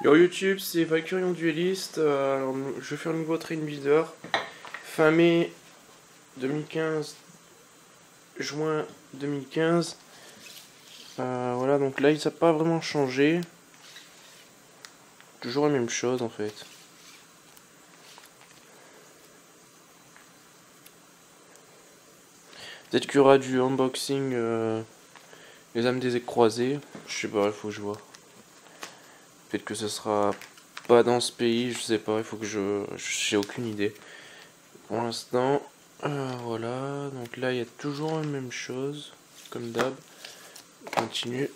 Yo YouTube, c'est Valkyrion Dueliste. Alors, je vais faire un nouveau train builder. Fin mai 2015, juin 2015. Voilà, donc là, ça n'a pas vraiment changé. Toujours la même chose en fait. Peut-être qu'il y aura du unboxing les âmes des croisés. Je sais pas, il faut que je vois. Peut-être que ce sera pas dans ce pays, je sais pas, il faut que j'ai aucune idée. Pour l'instant, voilà, donc là il y a toujours la même chose, comme d'hab. On continue.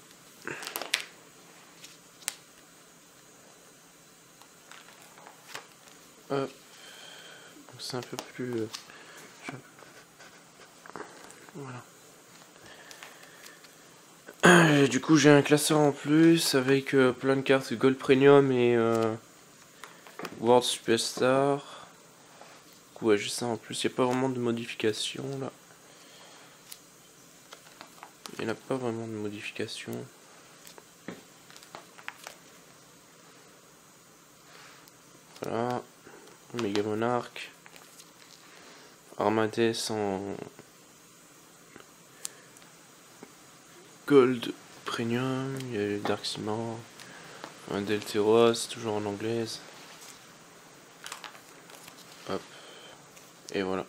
Hop. C'est un peu plus... voilà. Du coup j'ai un classeur en plus avec plein de cartes Gold Premium et World Superstar. Du coup ouais, j'ai ça en plus, il n'y a pas vraiment de modification là. Il n'y en a pas vraiment de modification. Voilà. Mega Monarch. Armades en Gold Premium. Il y a le Dark Ciment. Un Delteros, toujours en anglaise. Hop. Et voilà.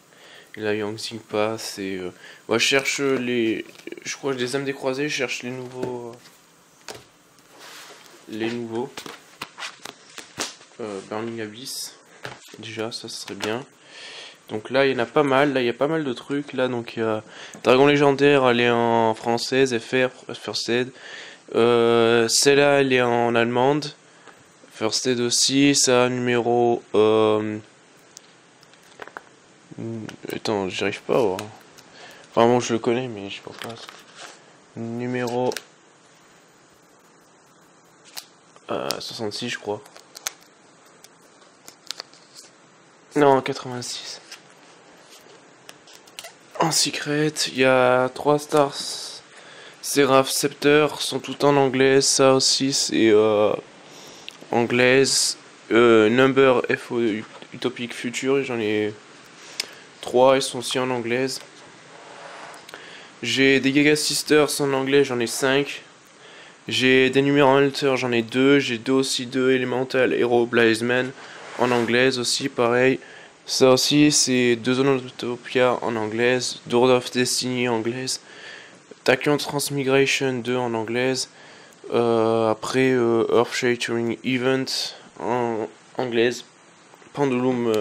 Et là, Yangtze Pass. Et moi, je cherche les. Je crois que les âmes des croisés, je cherche les nouveaux. Burning Abyss. Déjà, ça serait bien. Donc là, il y en a pas mal. Là, il y a pas mal de trucs. Là, donc il y a Dragon légendaire, elle est en française, FR, First Aid. Celle-là, elle est en allemande. First Aid aussi. Ça, numéro. Attends, j'arrive pas à voir. Enfin, bon, je le connais, mais je sais pas. Numéro. 66, je crois. Non, 86. En secret, il y a 3 stars. Seraph Scepter sont tout en anglais. Ça aussi, c'est anglaise. Number FO Utopic Future, j'en ai 3, ils sont aussi en anglaise. J'ai des Gaga Sisters en anglais, j'en ai 5. J'ai des numéros Hunter, j'en ai 2. J'ai aussi 2 Elemental Hero Blazeman en anglaise aussi, pareil. Ça aussi, c'est 2 Zones Utopia en anglaise. Door of Destiny en anglaise. Tachyon Transmigration 2 en anglaise. Après, Earth Shattering Event en anglaise. Pendulum,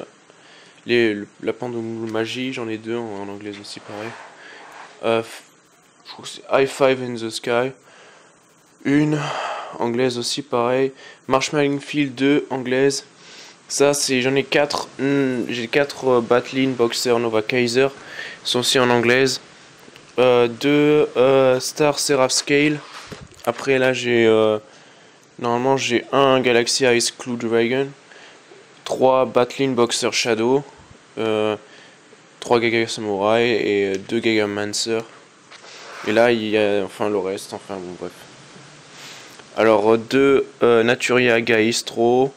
la Pendulum Magie, j'en ai 2 en anglaise aussi, pareil. Je crois que c'est I5 in the Sky. Une anglaise aussi, pareil. Marshmallow Field 2 anglaise. Ça, c'est j'en ai 4. J'ai 4 Battling Boxer Nova Kaiser. Ils sont aussi en anglaise. 2 Star Seraph Scale. Après, là, j'ai. Normalement, j'ai un Galaxy Ice Clue Dragon. 3 Battling Boxer Shadow. 3 Gaga Samurai et 2 Gaga Mancer. Et là, il y a enfin le reste. Enfin, bon, bref. Alors, 2 Naturia Gaistro.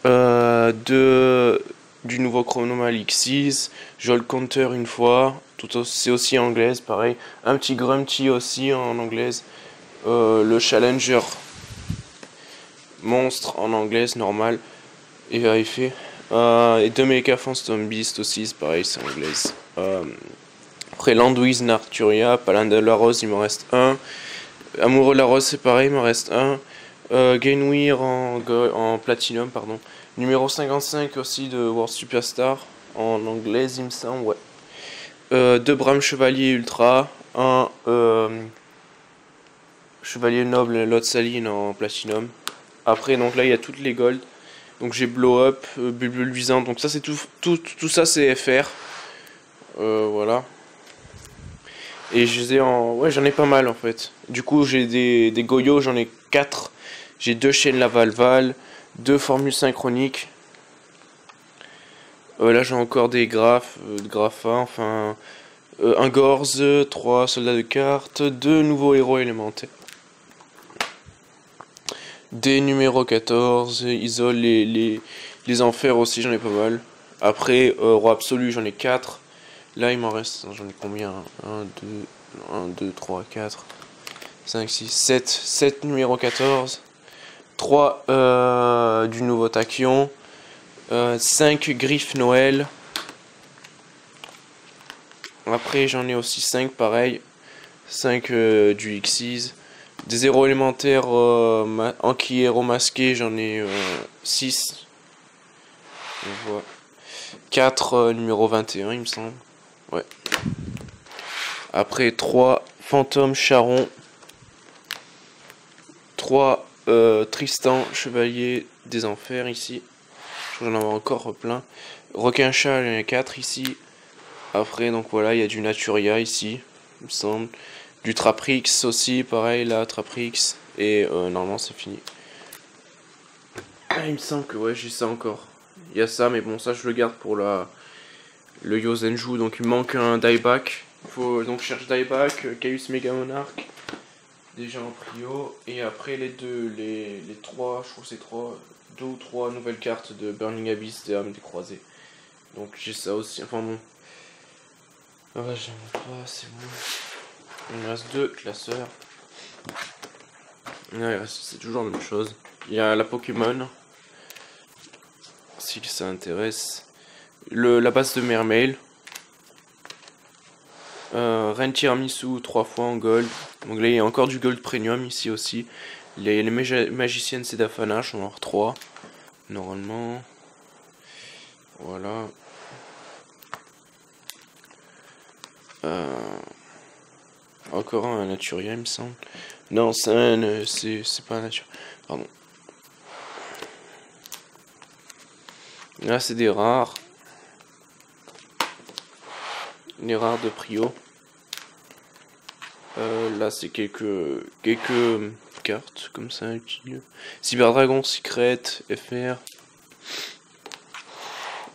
2 du nouveau Chronomal X6. Joel Counter une fois. C'est aussi anglaise, pareil. Un petit Grumpty aussi en anglaise. Le Challenger Monstre en anglaise, normal. Et vérifié. Et 2 Mecha Phantom Beast aussi, c'est pareil, c'est anglaise. Après Landwiz Narturia, Paladin de la Rose, il m'en reste 1. Amoureux de la Rose, c'est pareil, il m'en reste 1. Gainweir en Platinum, pardon. Numéro 55 aussi de World Superstar, en anglaise, il me semble, ouais. 2 Bram Chevalier Ultra, un Chevalier Noble Lot Saline en Platinum. Après, donc là, il y a toutes les Gold. Donc j'ai Blow Up, Bulbul Luisant, donc ça c'est tout ça c'est FR. Voilà. Et je les ai en... Ouais, j'en ai pas mal en fait. Du coup, j'ai des Goyo, j'en ai 4. J'ai 2 chaînes Lavalval, 2 formules synchroniques. Là, j'ai encore des Grapha, enfin... un Gorz, 3 soldats de cartes, 2 nouveaux héros élémentaires. Des numéro 14, isole les enfers aussi, j'en ai pas mal. Après, roi absolu, j'en ai 4. Là, il m'en reste, j'en ai combien? 1, 2, 3, 4, 5, 6, 7. 7 numéro 14. 3 du nouveau tachyon. 5 griffes Noël. Après, j'en ai aussi 5 pareil. 5 du Xyz. Des héros élémentaires anti-héros masqués, j'en ai 6. On voit 4 numéro 21, il me semble. Ouais. Après 3 fantômes charron. 3 Tristan, chevalier des enfers ici. Je vais en avoir encore plein. Requin chat, il y en a 4 ici. Après, donc voilà, il y a du Naturia ici, il me semble. Du Traprix aussi, pareil, là, Traprix. Et normalement, c'est fini. Ah, il me semble que ouais, j'ai ça encore. Il y a ça, mais bon, ça, je le garde pour le Yozenju. Donc, il me manque un dieback. Il faut donc chercher dieback, Caius Mega Monarch. Déjà en prio. Et après, les 3, je trouve que c'est 2 ou 3 nouvelles cartes de Burning Abyss des âmes des croisés. Donc, j'ai ça aussi. Enfin, bon. Ouais, j'aime pas, c'est bon. Il me reste 2 classeurs. Ouais, c'est toujours la même chose. Il y a la Pokémon. Si ça intéresse. La base de Mermail. Ren Tiramisu 3 fois en gold. Donc là, il y a encore du gold premium ici aussi. Il y a les magiciennes Sedafana, j'en ai encore 3. Normalement. Voilà. Encore un Naturia, il me semble. Non, c'est pas un Naturia. Pardon. Là, c'est des rares. Les rares de Prio. Là, c'est quelques cartes comme ça utiles. Cyberdragon, Secret, FR.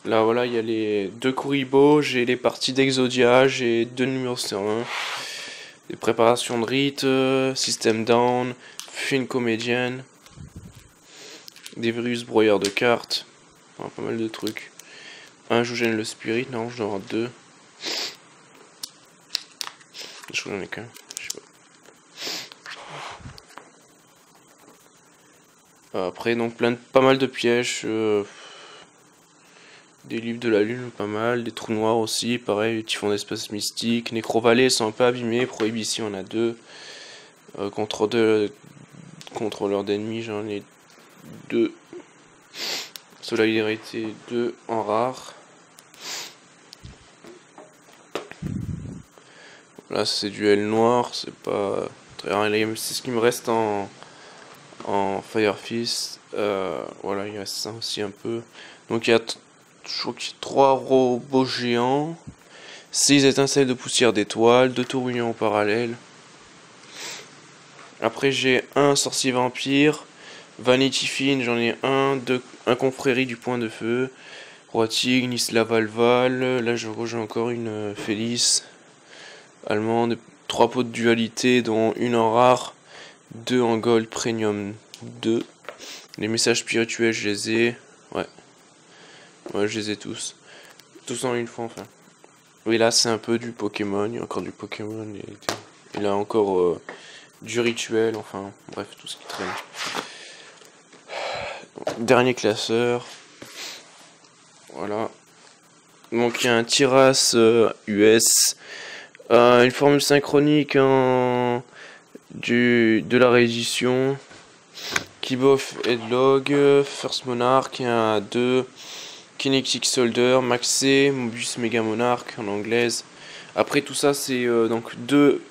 Là, voilà, il y a les 2 Kuribo, j'ai les parties d'Exodia, j'ai 2 numéros 1. Des préparations de rite, système down, fine comédienne, des virus broyeurs de cartes, enfin, pas mal de trucs. Un Joujène le Spirit, non, je dois en avoir 2. Je crois que j'en ai qu'un, je sais pas. Après, donc pas mal de pièges. Des livres de la lune, pas mal. Des trous noirs aussi, pareil. Typhon d'espace mystique. Nécrovalets sont un peu abîmés. Prohibition, on a 2. Contrôleur d'ennemis, j'en ai 2. Solidarité 2 en rare. Là, c'est duel noir. C'est pas très rare. C'est ce qui me reste en Fire Fist. Voilà, il reste ça aussi un peu. Donc, il y a. Je crois qu'il y a 3 robots géants, 6 étincelles de poussière d'étoiles, 2 tourbillons en parallèle. Après j'ai un sorcier vampire, Vanity Finn, j'en ai un confrérie du point de feu, Roi Tigre, Nisla Valval, là je rejoins encore une Félix allemande, 3 pots de dualité dont une en rare, 2 en gold premium 2. Les messages spirituels je les ai, ouais. Ouais, je les ai tous. Tous en une fois, enfin. Oui, là, c'est un peu du Pokémon. Il y a encore du Pokémon. Et là, encore du rituel. Enfin, bref, tout ce qui traîne. Donc, dernier classeur. Voilà. Donc, il y a un Tiras US. Une formule synchronique de la réédition. Kibof Headlog. First Monarch. Il y a 2. Kinetic Soldier, Maxé, Mobius Mega Monarch en anglaise. Après tout ça, c'est donc 2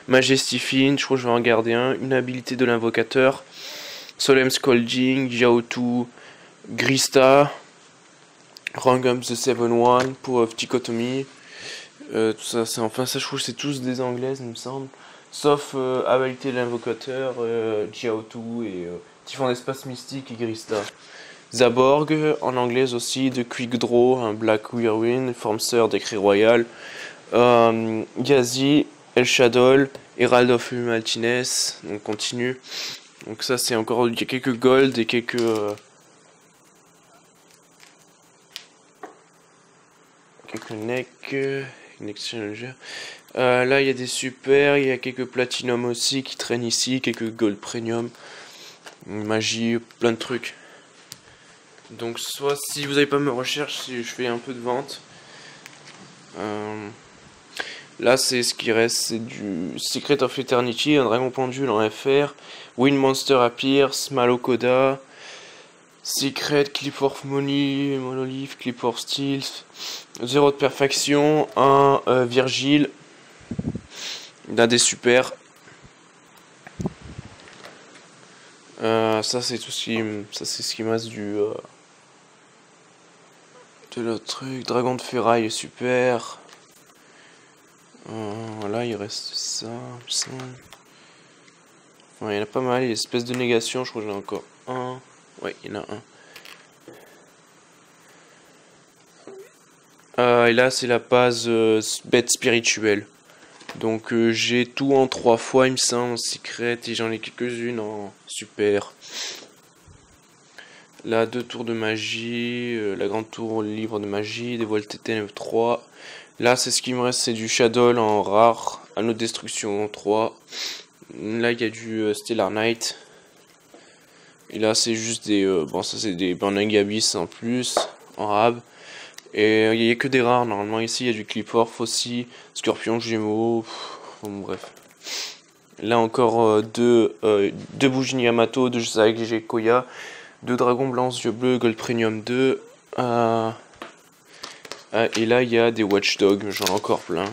Majesty Fin, je crois que je vais en garder un. Une habilité de l'invocateur, Solemn Scolding, Jiaotu, Grista, Rangum the 7-1 pour Dichotomy. Tout ça, c'est enfin ça, je trouve que c'est tous des anglaises, il me semble. Sauf habilité de l'invocateur, Jiaotu et Typhon d'espace mystique et Grista. Zaborg, en anglais aussi, de Quick Draw, un Black Whirlwind, Formseur d'écrit royal, Yazi, El Shadow, Herald of Humaltines, on continue, Donc ça c'est encore, il y a quelques gold et quelques... quelques neck challenger. Là il y a des super, il y a quelques platinum aussi qui traînent ici, quelques gold premium, magie, plein de trucs. Donc soit si vous n'avez pas mes recherches, si je fais un peu de vente. Là c'est ce qui reste, c'est du Secret of Eternity, un dragon pendule en FR, Wind Monster Appear, Smalocoda, Secret, Clip of Money, Monolith, Clip of Steel, 0 de perfection, un Virgile, d'un des super. Ça c'est tout ce qui, ça c'est ce qui me reste du de l'autre truc. Dragon de ferraille super. Voilà, il reste ça. Enfin, il y en a pas mal. Il y a une espèce de négation. Je crois que j'en ai encore un. Ouais, il y en a un. Et là, c'est la base bête spirituelle. Donc, j'ai tout en 3 fois, il me semble, en secret. Et j'en ai quelques-unes en super. Là, 2 tours de magie. La grande tour livre de magie. Des voiles TTN 3. Là, c'est ce qui me reste, c'est du Shadow en rare, Anneau de destruction 3. Là, il y a du Stellar Knight. Et là, c'est juste des... bon, ça, c'est des Burning Abyss en plus, en rab. Et il n'y a que des rares, normalement. Ici, il y a du Cliporf aussi, Scorpion, Gémeaux, bon, bref. Là, encore deux bougies Yamato, 2 Zag Koya, 2 dragons blancs, yeux bleus, Gold Premium 2. Et là il y a des Watchdogs, j'en ai encore plein.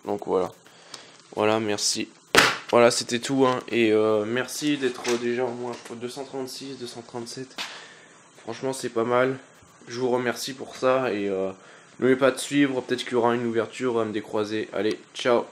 Donc voilà. Voilà, merci. Voilà, c'était tout. Hein. Et merci d'être déjà au moins 236, 237. Franchement, c'est pas mal. Je vous remercie pour ça. Et n'oubliez pas de suivre. Peut-être qu'il y aura une ouverture à me décroiser. Allez, ciao.